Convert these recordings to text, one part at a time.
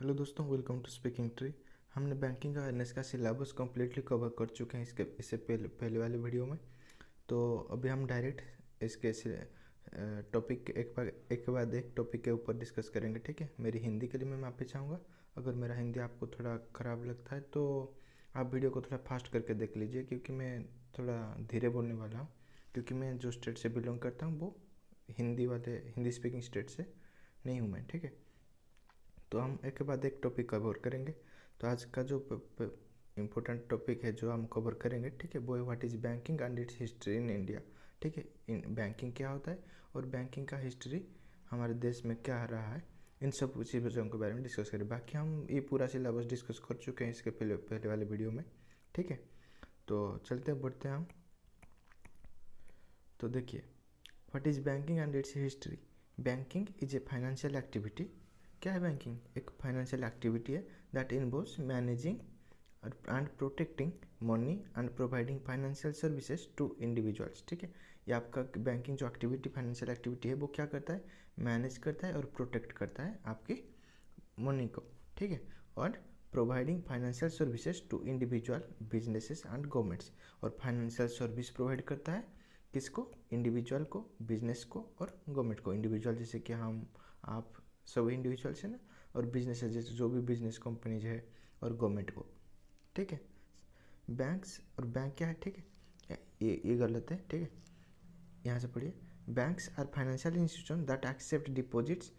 Hello दोस्तों, welcome to speaking tree. हमने banking awareness का सिलेबस कम्प्लीटली कवर कर चुके हैं इससे पहले वाले वीडियो में। तो अभी हम डायरेक्ट इसके टॉपिक एक के बाद एक टॉपिक के ऊपर डिस्कस करेंगे। ठीक है, मेरी हिंदी के लिए मैं माफ़ी चाहूँगा अगर मेरा हिंदी आपको थोड़ा ख़राब लगता है तो आप वीडियो को थोड़ा फास्ट करके देख लीजिए, क्योंकि मैं थोड़ा धीरे बोलने वाला हूँ, क्योंकि मैं जो स्टेट से बिलोंग करता हूँ वो हिंदी स्पीकिंग स्टेट से नहीं हूँ मैं। ठीक है, तो हम एक के बाद एक टॉपिक कवर करेंगे। तो आज का जो इम्पोर्टेंट टॉपिक है जो हम कवर करेंगे, ठीक है, वो है what is banking and its history in India. ठीक है, इन बैंकिंग क्या होता है और बैंकिंग का हिस्ट्री हमारे देश में क्या रहा है, इन सब चीज़ों के बारे में डिस्कस करें। बाकी हम ये पूरा सिलेबस डिस्कस कर चुके हैं इसके पहले वाले वीडियो में। ठीक है, तो चलते बढ़ते हैं हम। तो देखिए, what is banking and its history. Banking is a financial activity. क्या है बैंकिंग? एक फाइनेंशियल एक्टिविटी है that involves managing and protecting money and providing financial services to individuals. ठीक है, ये आपका बैंकिंग जो एक्टिविटी फाइनेंशियल एक्टिविटी है वो क्या करता है? मैनेज करता है और प्रोटेक्ट करता है आपकी मनी को। ठीक है, और providing financial services to individual businesses and governments, और फाइनेंशियल सर्विस प्रोवाइड करता है किसको? इंडिविजुअल को, बिजनेस को और गवर्नमेंट को। इंडिविजुअल जैसे कि हम आप सभी इंडिविजुअल्स है ना, और बिजनेस जैसे जो भी बिजनेस कंपनीज है, और गवर्नमेंट को। ठीक है, बैंक्स और बैंक क्या है? ठीक है, ये गलत है। ठीक है, यहाँ से पढ़िए। Banks are financial institution that accept deposits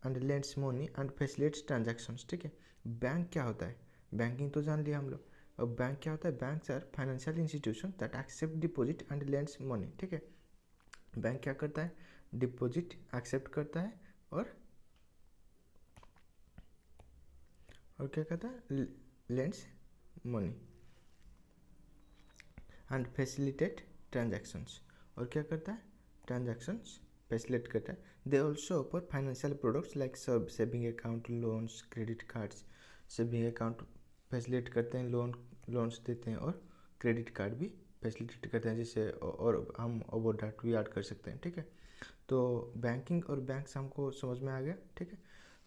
and lends money and facilitates transactions. ठीक है, बैंक क्या होता है? बैंकिंग तो जान लिया हम लोग। और बैंक क्या होता है? Banks are financial institution that accept deposit and lends money. ठीक है, बैंक क्या करता है? डिपॉजिट एक्सेप्ट करता है और क्या कहता है? Lends money and facilitate transactions. और क्या करता है? ट्रांजैक्शंस फैसिलिटेट करता है। They also offer financial products like saving account, loans, credit cards. Saving account facilitate करते हैं, लोन्स देते हैं, और क्रेडिट कार्ड भी फैसिलिटेट करते हैं, जिससे और हम ओवरड्राफ्ट भी ऐड कर सकते हैं। ठीक है, तो बैंकिंग और बैंक्स हमको समझ में आ गया। ठीक है,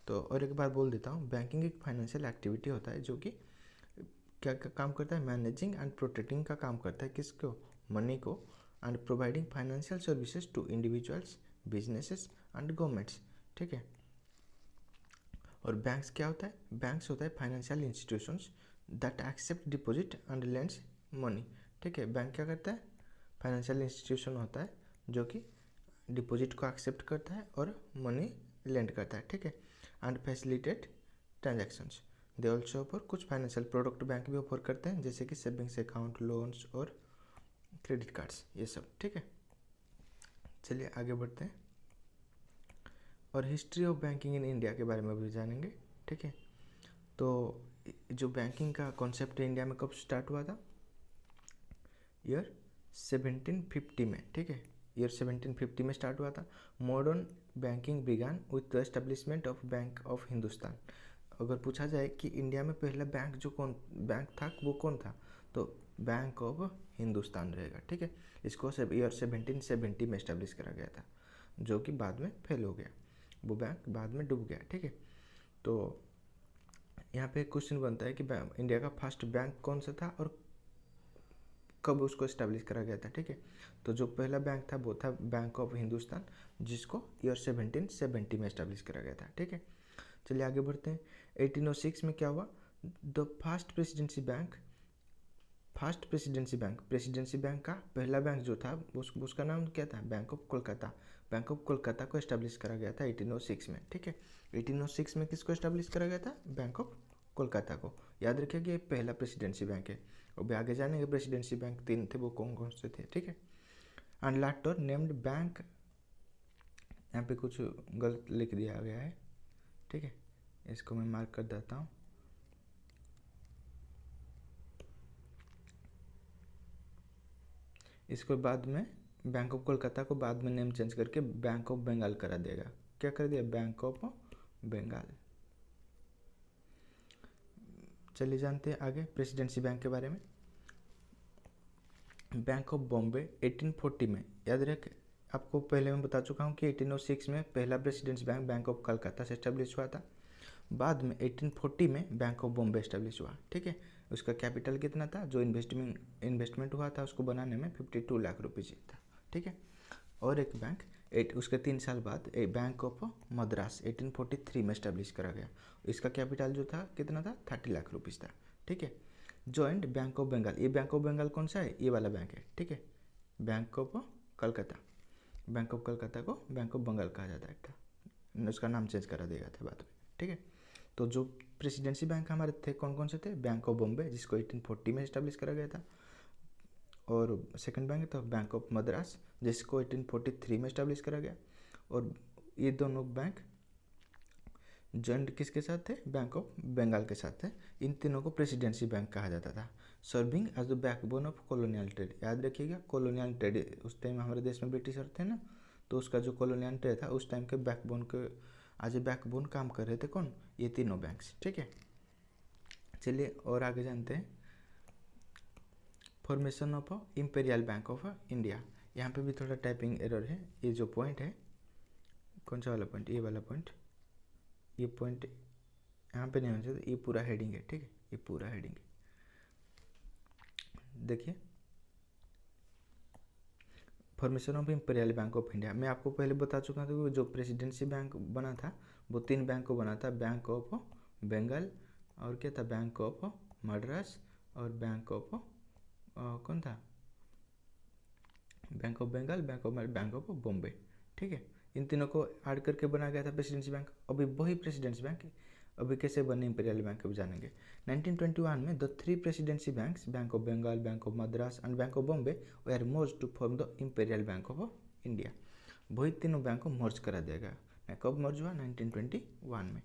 तो और एक बार बोल देता हूँ, बैंकिंग एक फाइनेंशियल एक्टिविटी होता है जो कि क्या काम करता है? मैनेजिंग एंड प्रोटेक्टिंग का काम करता है। किसको? मनी को। And providing financial services to individuals, businesses and governments. ठीक है, और बैंक्स क्या होता है? बैंक्स होता है financial institutions that accept deposit and lends money. ठीक है, बैंक क्या करता है? फाइनेंशियल इंस्टीट्यूशन होता है जो कि डिपॉजिट को एक्सेप्ट करता है और मनी लेंड करता है। ठीक है, and facilitate transactions. They also offer, कुछ फाइनेंशियल प्रोडक्ट बैंक भी ऑफर करते हैं, जैसे कि सेविंग्स अकाउंट, लोन्स और क्रेडिट कार्ड्स, ये सब। ठीक है, चलिए आगे बढ़ते हैं और history of banking in India के बारे में भी जानेंगे। ठीक है, तो जो बैंकिंग का कॉन्सेप्ट इंडिया में कब स्टार्ट हुआ था? ईयर 1750 में। ठीक है, ईयर 1750 में स्टार्ट हुआ था। Modern banking began with the establishment of bank of Hindustan. अगर पूछा जाए कि इंडिया में पहला बैंक जो कौन बैंक था वो कौन था, तो बैंक ऑफ हिंदुस्तान रहेगा। ठीक है, इसको ईयर 1770 में इस्टेब्लिश करा गया था, जो कि बाद में फेल हो गया, वो बैंक बाद में डूब गया। ठीक है, तो यहाँ पे क्वेश्चन बनता है कि इंडिया का फर्स्ट बैंक कौन सा था और कब उसको इस्टेब्लिश करा गया था। ठीक है, तो जो पहला बैंक था वो था बैंक ऑफ हिंदुस्तान, जिसको ईयर 1770 में इस्टेब्लिश करा गया था। ठीक है, चलिए आगे बढ़ते हैं। 1806 में क्या हुआ? द प्रेसिडेंसी बैंक का पहला बैंक जो था उसका नाम क्या था? Bank of Kolkata. Bank of Kolkata को इस्टेब्लिश करा गया था 1806 में। ठीक है, 1806 में किसको इस्टेब्लिश करा गया था? बैंक ऑफ कोलकाता को। याद रखिए कि ये पहला प्रेसिडेंसी बैंक है। अभी आगे जानेंगे प्रेसिडेंसी बैंक 3 थे, वो कौन कौन से थे। ठीक है, एंड लाटर नेम्ड बैंक, यहाँ पे कुछ गलत लिख दिया गया है। ठीक है, इसको मैं मार्क कर देता हूँ। इसको बाद में बैंक ऑफ कोलकाता को बाद में नेम चेंज करके बैंक ऑफ बंगाल करा देगा। क्या कर दिया? Bank of Bengal. चलिए जानते हैं आगे प्रेसिडेंसी बैंक के बारे में। बैंक ऑफ बॉम्बे 1840 में, याद रखें आपको पहले मैं बता चुका हूँ कि 1806 में पहला presidents bank bank of Calcutta से एस्टेब्लिश हुआ था। बाद में 1840 में बैंक ऑफ बॉम्बे एस्टेब्लिश हुआ, ठीक है। उसका कैपिटल कितना था, जो इन्वेस्टमेंट हुआ था उसको बनाने में 52 लाख रुपीज़ था, ठीक है। और एक बैंक उसके 3 साल बाद एक बैंक ऑफ मद्रास 1843 में एस्टेब्लिश करा गया। इसका कैपिटल जो था कितना था, 30 लाख रुपीज़ था, ठीक है। जॉइंट बैंक ऑफ बंगाल, ये बैंक ऑफ बंगाल कौन सा है, ये वाला बैंक है, ठीक है। Bank of Calcutta, bank of Calcutta को बैंक ऑफ बंगाल कहा जाता है, उसका नाम चेंज करा देगा था बाद में, ठीक है। तो जो प्रेसिडेंसी बैंक हमारे थे कौन कौन से थे, बैंक ऑफ बॉम्बे जिसको 1840 में इस्टेब्लिश करा गया था, और सेकंड बैंक तो बैंक ऑफ मद्रास जिसको 1843 में इस्टेब्लिश करा गया। और ये दोनों बैंक जॉइंट किसके साथ थे, बैंक ऑफ बंगाल के साथ थे। इन तीनों को प्रेसिडेंसी बैंक कहा जाता था। Serving as the backbone of colonial trade, याद रखिएगा कॉलोनियल ट्रेड, उस टाइम हमारे देश में ब्रिटिशर थे ना, तो उसका जो कॉलोनियल ट्रेड था उस टाइम के बैकबोन के आज बैकबोन काम कर रहे थे कौन, ये तीनों बैंक्स, ठीक है। चलिए और आगे जानते हैं formation of imperial bank of India. यहाँ पे भी थोड़ा टाइपिंग एरर है, ये जो पॉइंट है, कौन सा वाला पॉइंट, ये वाला पॉइंट, ये पॉइंट यहाँ पे नहीं होना चाहिए, ये पूरा हेडिंग है, ठीक है, ये पूरा हेडिंग है। देखिए formation of imperial bank of India, मैं आपको पहले बता चुका था कि जो प्रेसिडेंसी बैंक बना था वो 3 बैंक को बना था, बैंक ऑफ बंगाल और क्या था, बैंक ऑफ मद्रास और बैंक ऑफ कौन था, bank of Bengal, bank of Bombay, ठीक है। इन तीनों को ऐड करके बनाया गया था प्रेसिडेंसी बैंक। अभी वही प्रेसिडेंसी बैंक अभी कैसे बने इंपीरियल बैंक अभी जानेंगे। 1921 में the 3 presidency banks, bank of Bengal, bank of Madras and bank of Bombay were merge to form the imperial bank of India. वही तीनों बैंक को मर्ज करा दिया गया। कब मर्ज हुआ, 1921 में।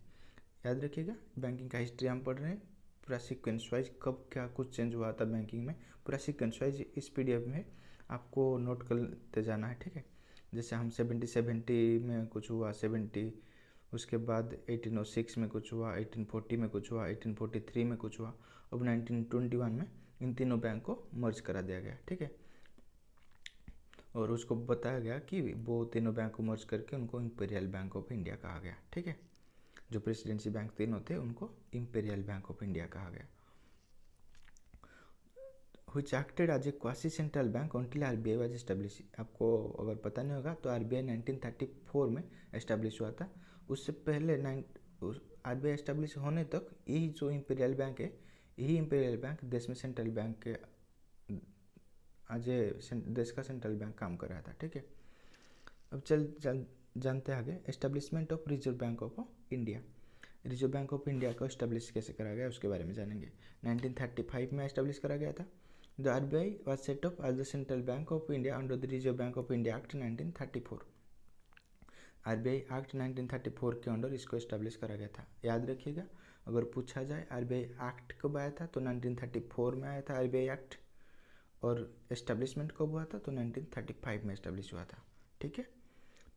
याद रखिएगा बैंकिंग का हिस्ट्री हम पढ़ रहे हैं, पूरा सीक्वेंस वाइज कब क्या कुछ चेंज हुआ था बैंकिंग में, पूरा सीक्वेंस वाइज इस पीडीएफ में आपको नोट करते जाना है, ठीक है। जैसे हम 70 में कुछ हुआ, 70 उसके बाद 1806 में कुछ हुआ, 1840 में कुछ हुआ, 1843 में कुछ हुआ, अब 1921 में इन तीनों बैंक को मर्ज करा दिया गया, ठीक है। और उसको बताया गया कि वो तीनों बैंक को मर्ज करके उनको इंपीरियल बैंक ऑफ इंडिया कहा गया, ठीक है। जो प्रेसिडेंसी बैंक तीनों थे उनको इंपीरियल बैंक ऑफ इंडिया कहा गया। which acted as a quasi central bank until RBI was established। आपको अगर पता नहीं होगा तो RBI 1934 में एस्टेब्लिश हुआ था। उससे पहले RBI एस्टेब्लिश होने तक यही जो इंपीरियल बैंक है, यही इंपीरियल बैंक देश में सेंट्रल बैंक के आज देश का सेंट्रल बैंक काम कर रहा था, ठीक है। अब चल जानते हैं आगे establishment of reserve bank of India. Reserve bank of India को एस्टेब्लिश कैसे करा गया उसके बारे में जानेंगे। 1935 में एस्टेब्लिश करा गया था। The RBI was set up as the Central Bank of India under the Reserve Bank of India Act 1934। RBI Act 1934 के अंडर इसको एस्टेब्लिश करा गया था। याद रखिएगा अगर पूछा जाए RBI एक्ट कब आया था तो 1934 में आया था RBI एक्ट, और एस्टेब्लिशमेंट कब हुआ था तो 1935 में एस्टेब्लिश हुआ था, ठीक है।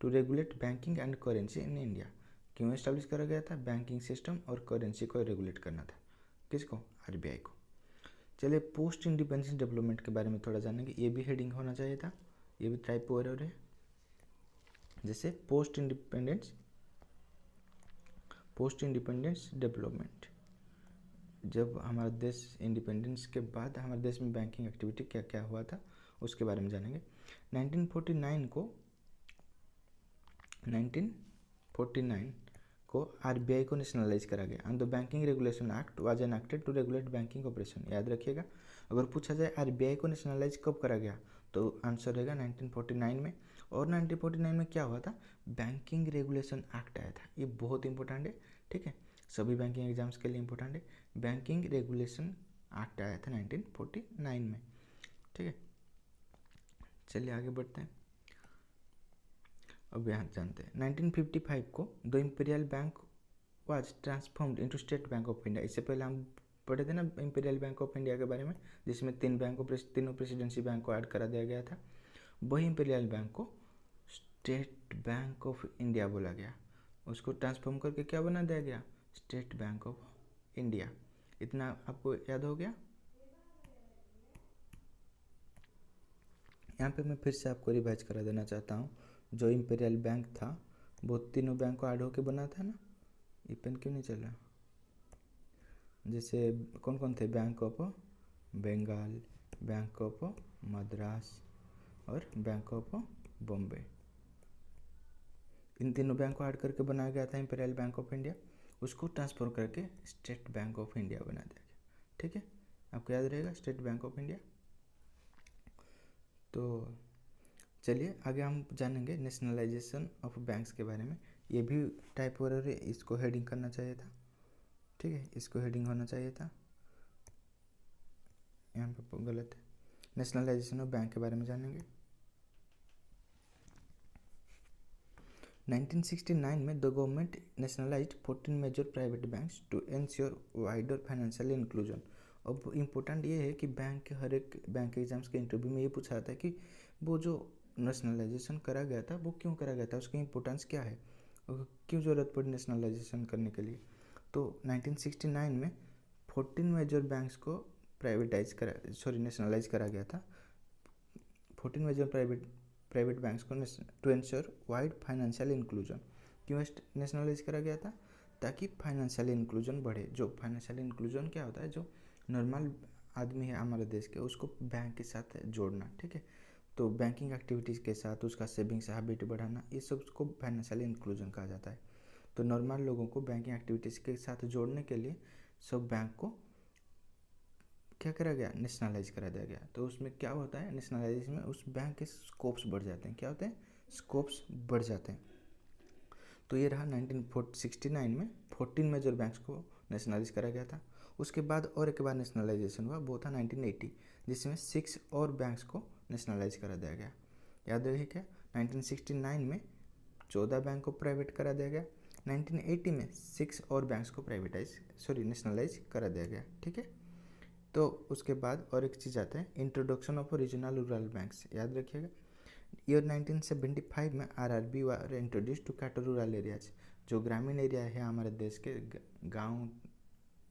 To regulate banking and currency in India, क्यों एस्टेब्लिश करा गया था, बैंकिंग सिस्टम और करेंसी को रेगुलेट करना था, किसको, RBI को। चलिए पोस्ट इंडिपेंडेंस डेवलपमेंट के बारे में थोड़ा जानेंगे, ये भी हेडिंग होना चाहिए था, ये भी टाइपो एरर है। जैसे पोस्ट इंडिपेंडेंस डेवलपमेंट, जब हमारा देश इंडिपेंडेंस के बाद हमारे देश में बैंकिंग एक्टिविटी क्या क्या हुआ था उसके बारे में जानेंगे। 1949 को RBI को नेशनलाइज करा गया and the banking regulation act was enacted to regulate banking operation. याद रखिएगा अगर पूछा जाए RBI को नेशनलाइज कब करा गया तो आंसर रहेगा 1949 में। और 1949 में क्या हुआ था, बैंकिंग रेगुलेशन एक्ट आया था, ये बहुत इंपॉर्टेंट है, ठीक है, सभी बैंकिंग एग्जाम्स के लिए इंपॉर्टेंट है। बैंकिंग रेगुलेशन एक्ट आया था 1949 में, ठीक है। चलिए आगे बढ़ते हैं। अब यहाँ जानते हैं 1955 को the imperial bank was transformed into state bank of India. इससे पहले हम पढ़े थे ना इंपीरियल बैंक ऑफ इंडिया के बारे में, जिसमें तीनों प्रेसिडेंसी बैंक को ऐड करा दिया गया था। वही इंपीरियल बैंक को स्टेट बैंक ऑफ इंडिया बोला गया, उसको ट्रांसफॉर्म करके क्या बना दिया गया, स्टेट बैंक ऑफ इंडिया। इतना आपको याद हो गया। यहाँ पे मैं फिर से आपको रिवाइज करा देना चाहता हूँ। जो इम्पीरियल बैंक था वो तीनों बैंक को ऐड होके बना था ना। ये पेन क्यों नहीं चल रहा? जैसे कौन कौन थे? Bank of Bengal, bank of Madras और बैंक ऑफ बॉम्बे। इन तीनों बैंक को ऐड करके बनाया गया था इम्पीरियल बैंक ऑफ इंडिया। उसको ट्रांसफर करके स्टेट बैंक ऑफ इंडिया बना दिया गया। ठीक है, आपको याद रहेगा स्टेट बैंक ऑफ इंडिया। तो चलिए आगे हम जानेंगे नेशनलाइजेशन ऑफ बैंक्स के बारे में। ये भी टाइप हो रहा है, इसको हेडिंग करना चाहिए था। ठीक है, इसको हेडिंग होना चाहिए था, यहाँ पे गलत है। नेशनलाइजेशन ऑफ बैंक के बारे में जानेंगे। 1969 में the government nationalised 14 major private banks to ensure wider financial inclusion. अब इम्पोर्टेंट ये है कि बैंक के हर एक बैंक एग्जाम्स के इंटरव्यू में ये पूछा जाता है कि वो जो नेशनलाइजेशन करा गया था वो क्यों करा गया था, उसकी इम्पोर्टेंस क्या है, क्यों ज़रूरत पड़ी नेशनलाइजेशन करने के लिए। तो 1969 में 14 मेजर बैंक्स को नेशनलाइज करा गया था। 14 मेजर प्राइवेट बैंक्स को to ensure wide financial inclusion. क्यों नेशनलाइज करा गया था? ताकि फाइनेंशियल इंक्लूजन बढ़े। जो फाइनेंशियल इंक्लूजन क्या होता है? जो नॉर्मल आदमी है हमारे देश के, उसको बैंक के साथ जोड़ना। ठीक है, तो बैंकिंग एक्टिविटीज़ के साथ उसका सेविंग्स हैबिट बढ़ाना, ये सब को फाइनेंशियल इंक्लूजन कहा जाता है। तो नॉर्मल लोगों को बैंकिंग एक्टिविटीज़ के साथ जोड़ने के लिए सब बैंक को क्या करा गया? नेशनलाइज करा दिया गया। तो उसमें क्या होता है? नेशनलाइजेशन में उस बैंक के स्कोप्स बढ़ जाते हैं। क्या होते हैं? स्कोप्स बढ़ जाते हैं। तो ये रहा 1969 में 14 मेजर बैंक्स को नेशनलाइज करा गया था। उसके बाद और एक बार नेशनलाइजेशन हुआ, वो था 1980, जिसमें 6 और बैंक्स को नेशनलाइज करा दिया गया। याद रहे क्या? 1969 में 14 बैंक को प्राइवेट करा दिया गया। 1980 में 6 और बैंक्स को नेशनलाइज करा दिया गया। ठीक है, तो उसके बाद और एक चीज़ आता है, introduction of regional rural banks. याद रखिएगा, ईयर 1975 में RRB were introduce to cater rural areas. जो ग्रामीण एरिया है हमारे देश के,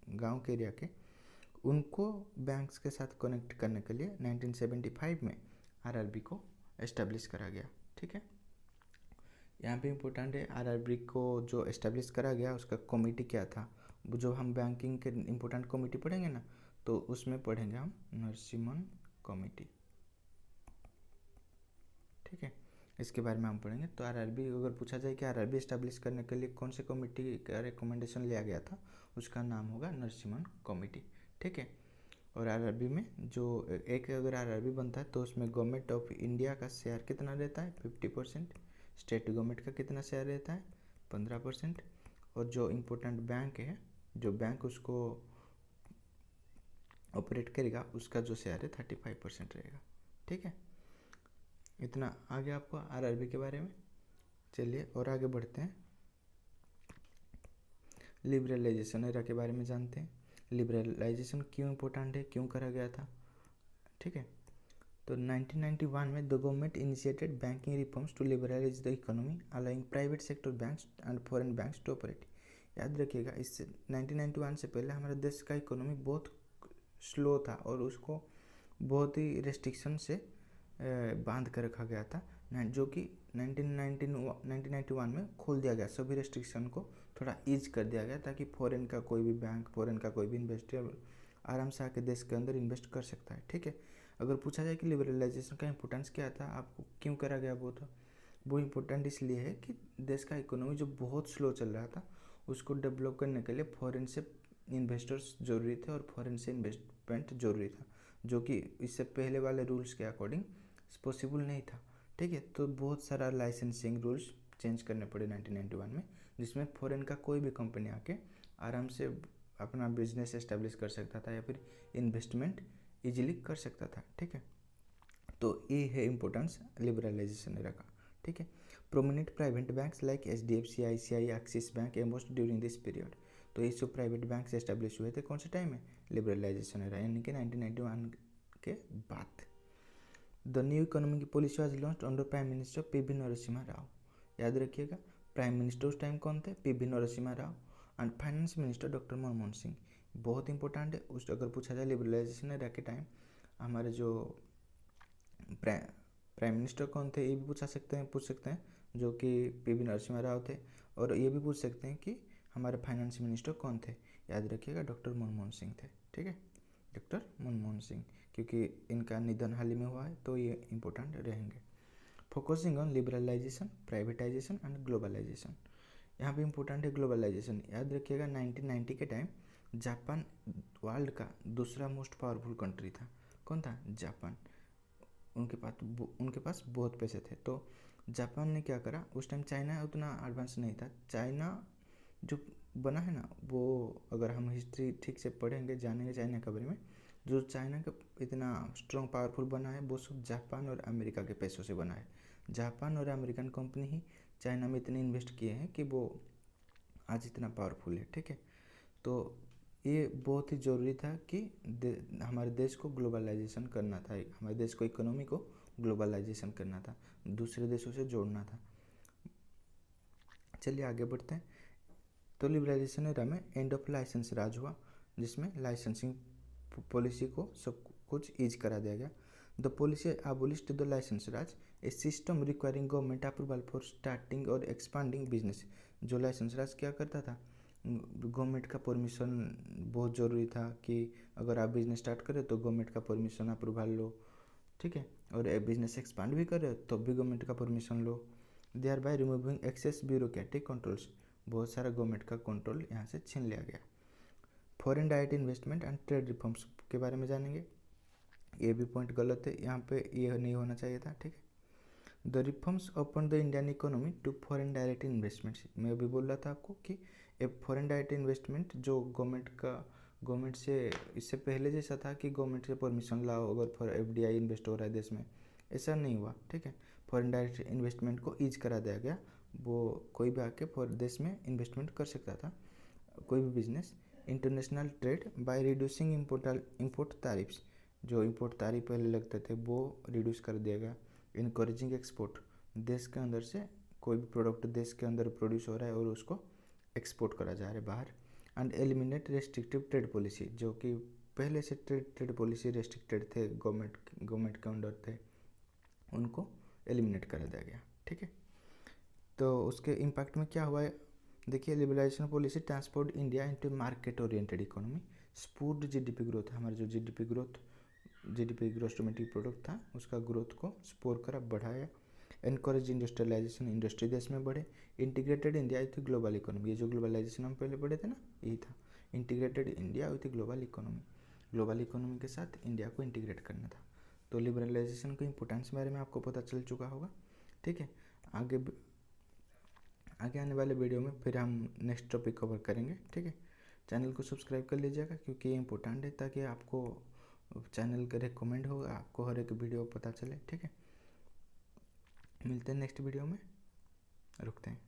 गांव के एरिया के, उनको बैंक्स के साथ कनेक्ट करने के लिए 1975 में आरआरबी को एस्टेब्लिश करा गया। ठीक है, यहाँ पे इम्पोर्टेंट है, आरआरबी को जो एस्टेब्लिश करा गया उसका कमेटी क्या था। जो हम बैंकिंग के इम्पोर्टेंट कमेटी पढ़ेंगे ना, तो उसमें पढ़ेंगे हम नरसिम्हन कमेटी। ठीक है, इसके बारे में हम पढ़ेंगे। तो आरआरबी अगर पूछा जाए कि आरआरबी एस्टेब्लिश करने के लिए कौन से कमेटी का रिकमेंडेशन लिया गया था, उसका नाम होगा नरसिम्हन कमेटी। ठीक है, और आरआरबी में जो एक अगर आरआरबी बनता है तो उसमें गवर्नमेंट ऑफ इंडिया का शेयर कितना रहता है? 50%। स्टेट गवर्नमेंट का कितना शेयर रहता है? 15%। और जो इम्पोर्टेंट बैंक है, जो बैंक उसको ऑपरेट करेगा, उसका जो शेयर है 35% रहेगा। ठीक है, इतना आगे आपको आरआरबी के बारे में। चलिए और आगे बढ़ते हैं, लिबरलाइजेशन एरा के बारे में जानते हैं। लिबरलाइजेशन क्यों इम्पोर्टेंट है, क्यों करा गया था? ठीक है, तो 1991 में the government initiated banking reforms to liberalise the economy, allowing private sector banks and foreign banks to operate. याद रखिएगा, इससे 1991 से पहले हमारे देश का इकोनॉमी बहुत स्लो था और उसको बहुत ही रेस्ट्रिक्शन से बांध कर रखा गया था, जो कि 1991 में खोल दिया गया। सभी रेस्ट्रिक्शन को थोड़ा ईज कर दिया गया ताकि फॉरेन का कोई भी बैंक, फॉरेन का कोई भी इन्वेस्टर आराम से आके देश के अंदर इन्वेस्ट कर सकता है। ठीक है, अगर पूछा जाए कि लिबरलाइजेशन का इंपॉर्टेंस क्या था, आपको क्यों करा गया, वो इम्पोर्टेंट इसलिए है कि देश का इकोनॉमी जो बहुत स्लो चल रहा था उसको डेवलप करने के लिए फॉरेन से इन्वेस्टर्स ज़रूरी थे और फॉरेन से इन्वेस्टमेंट ज़रूरी था, जो कि इससे पहले वाले रूल्स के अकॉर्डिंग पॉसिबल नहीं था। ठीक है, तो बहुत सारा लाइसेंसिंग रूल्स चेंज करने पड़े 1991 में, जिसमें फॉरेन का कोई भी कंपनी आके आराम से अपना बिजनेस एस्टेब्लिश कर सकता था या फिर इन्वेस्टमेंट इजीली कर सकता था। ठीक है, तो ये है इम्पोर्टेंस लिबरलाइजेशन एरा का। ठीक है, prominent private banks like HDFC, ICICI, Axis Bank emerged during this period. तो ये सब प्राइवेट बैंक्स एस्टेब्लिश हुए थे कौन से टाइम में? लिबरलाइजेशन एरा, यानी कि 1991 के बाद। The new economic policy was launched under prime minister PV Narasimha Rao. याद रखिएगा, प्राइम मिनिस्टर उस टाइम कौन थे? PV Narasimha Rao. And finance minister doctor Manmohan Singh. बहुत इंपॉर्टेंट है, अगर पूछा जाए लिबरलाइजेशन एरा के टाइम हमारे जो प्राइम मिनिस्टर कौन थे, ये भी पूछ सकते हैं जो कि पीवी नरसिम्हा राव थे। और ये भी पूछ सकते हैं कि हमारे फाइनेंस मिनिस्टर कौन थे, याद रखिएगा डॉक्टर मनमोहन सिंह थे। ठीक है, डॉक्टर मनमोहन सिंह, क्योंकि इनका निधन हाल ही में हुआ है तो ये इम्पोर्टेंट रहेंगे। Focusing on liberalisation, privatisation and globalisation. यहाँ पे इम्पोर्टेंट है ग्लोबलाइजेशन। याद रखिएगा 1990 के टाइम जापान वर्ल्ड का दूसरा मोस्ट पावरफुल कंट्री था। कौन था? जापान। उनके पास बहुत पैसे थे। तो जापान ने क्या करा, उस टाइम चाइना उतना एडवांस नहीं था। चाइना जो बना है ना, वो अगर हम हिस्ट्री ठीक से पढ़ेंगे, जानेंगे चाइना के बारे में, जो चाइना का इतना स्ट्रॉन्ग पावरफुल बना है वो सब जापान और अमेरिका के पैसों से बना है। जापान और अमेरिकन कंपनी ही चाइना में इतने इन्वेस्ट किए हैं कि वो आज इतना पावरफुल है। ठीक है, तो ये बहुत ही ज़रूरी था कि हमारे देश को ग्लोबलाइजेशन करना था, हमारे देश को इकोनॉमी को ग्लोबलाइजेशन करना था, दूसरे देशों से जोड़ना था। चलिए आगे बढ़ते हैं। तो लिबरलाइजेशन एरा में एंड ऑफ लाइसेंस राज हुआ, जिसमें लाइसेंसिंग पॉलिसी को सब कुछ ईज करा दिया गया। The policy abolished the licence raj, a system requiring government approval for starting और एक्सपांडिंग बिजनेस। जो लाइसेंस राज क्या करता था, गवर्नमेंट का परमिशन बहुत ज़रूरी था कि अगर आप बिजनेस स्टार्ट करें तो गवर्नमेंट का परमिशन अप्रूवल लो। ठीक है, और बिजनेस एक्सपांड भी कर रहे हो तो भी गवर्नमेंट का परमिशन लो। They are by removing excess bureaucratic controls, बहुत सारा गवर्नमेंट का कंट्रोल यहाँ से छीन लिया गया। Foreign direct investment and trade reforms के बारे में जानेंगे। ये भी पॉइंट गलत है, यहाँ पे ये नहीं होना चाहिए था। ठीक है, the reforms open the Indian economy to foreign direct investments. मैं अभी बोल रहा था आपको कि ये फॉरेन डायरेक्ट इन्वेस्टमेंट जो गवर्नमेंट से इससे पहले जैसा था कि गवर्नमेंट से परमिशन लाओ अगर फॉर FDI इन्वेस्ट हो रहा है देश में, ऐसा नहीं हुआ। ठीक है, फॉरेन डायरेक्ट इन्वेस्टमेंट को ईज करा दिया गया। वो कोई भी आके देश में इन्वेस्टमेंट कर सकता था, कोई भी business. International trade by reducing import tariffs, जो इम्पोर्ट तारीफ पहले लगते थे वो रिड्यूस कर दिया गया। इनकरेजिंग एक्सपोर्ट, देश के अंदर से कोई भी प्रोडक्ट देश के अंदर प्रोड्यूस हो रहा है और उसको एक्सपोर्ट करा जा रहा है बाहर। And eliminate restrictive trade policy, जो कि पहले से ट्रेड पॉलिसी रेस्ट्रिक्टेड थे, गवर्नमेंट के अंडर थे, उनको एलिमिनेट कर दिया गया। ठीक है, तो उसके इम्पैक्ट में क्या हुआ है देखिए। Liberalisation policy transformed India into market oriented economy, spurred GDP growth, हमारा जो GDP ग्रोथ डोमेस्टिक प्रोडक्ट था उसका ग्रोथ को स्पोर करा, बढ़ाया। एनकरेज इंडस्ट्रियलाइजेशन, इंडस्ट्री देश में बढ़े। Integrated India with global economy, ये जो ग्लोबलाइजेशन हम पहले पढ़े थे ना, यही था integrated India with global economy, global economy के साथ इंडिया को इंटीग्रेट करना था। तो लिबरलाइजेशन के इम्पोर्टेंस बारे में आपको पता चल चुका होगा। ठीक है, आगे आने वाले वीडियो में फिर हम नेक्स्ट टॉपिक कवर करेंगे। ठीक है, चैनल को सब्सक्राइब कर लीजिएगा क्योंकि ये इम्पोर्टेंट है, ताकि आपको चैनल का रिकमेंड होगा, आपको हर एक वीडियो पता चले। ठीक है, मिलते हैं नेक्स्ट वीडियो में, रुकते हैं।